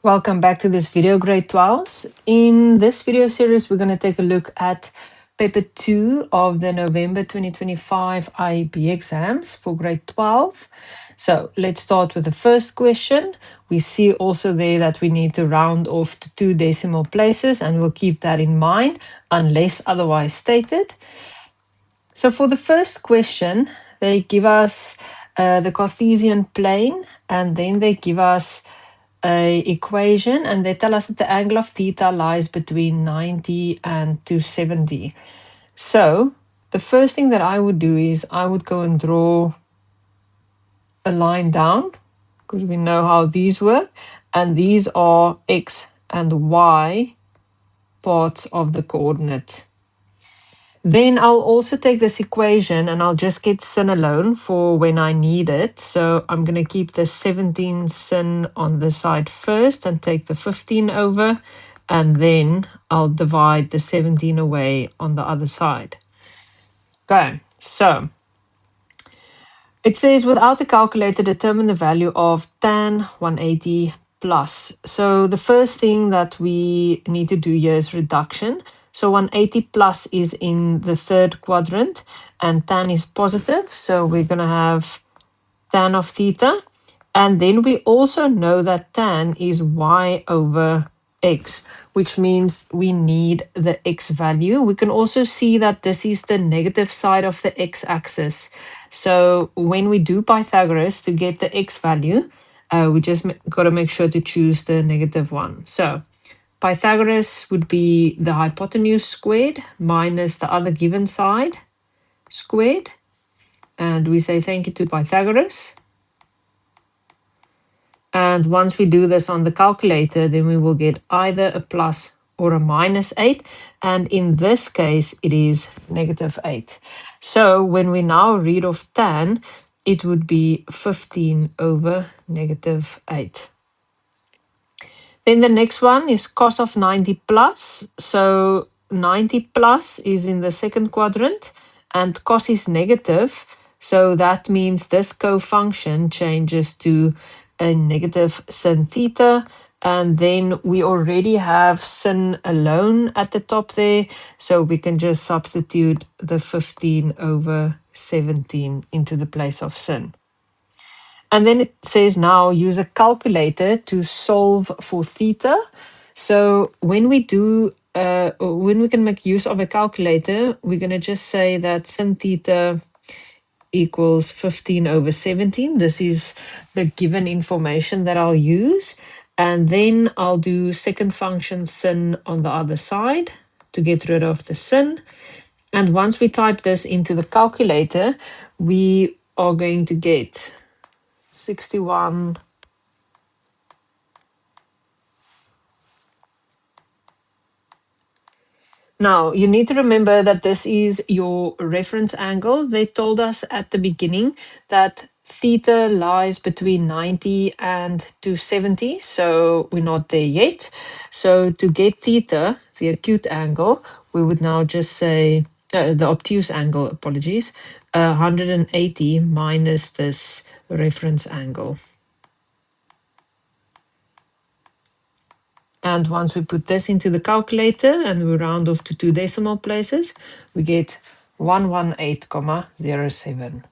Welcome back to this video, grade 12s. In this video series, we're going to take a look at paper 2 of the November 2025 IEB exams for grade 12. So let's start with the first question. We see also there that we need to round off to 2 decimal places, and we'll keep that in mind unless otherwise stated. So for the first question, they give us the Cartesian plane, and then they give us a equation, and they tell us that the angle of theta lies between 90 and 270. So the first thing that I would do is I would go and draw a line down, because we know how these work, and these are x and y parts of the coordinate. Then I'll also take this equation and I'll just get sin alone for when I need it. So I'm going to keep the 17 sin on this side first and take the 15 over, and then I'll divide the 17 away on the other side. Okay, so it says without a calculator, determine the value of tan 180 plus. So the first thing that we need to do here is reduction. So 180 plus is in the third quadrant and tan is positive. So we're going to have tan of theta. And then we also know that tan is y over x, which means we need the x value. We can also see that this is the negative side of the x-axis. So when we do Pythagoras to get the x value, we just got to make sure to choose the negative one. So Pythagoras would be the hypotenuse squared minus the other given side squared. And we say thank you to Pythagoras. And once we do this on the calculator, then we will get either a plus or a minus 8. And in this case, it is negative 8. So when we now read off tan, it would be 15 over negative 8. Then the next one is cos of 90 plus. So 90 plus is in the second quadrant and cos is negative. So that means this co-function changes to a negative sin theta. And then we already have sin alone at the top there. So we can just substitute the 15 over 17 into the place of sin. And then it says now use a calculator to solve for theta. So when we do, when we can make use of a calculator, we're going to just say that sin theta equals 15 over 17. This is the given information that I'll use. And then I'll do second function sin on the other side to get rid of the sin. And once we type this into the calculator, we are going to get 61. Now, you need to remember that this is your reference angle. They told us at the beginning that theta lies between 90 and 270, so we're not there yet. So to get theta, the acute angle, we would now just say, the obtuse angle, apologies, 180 minus this reference angle. And once we put this into the calculator and we round off to 2 decimal places, we get 118,07.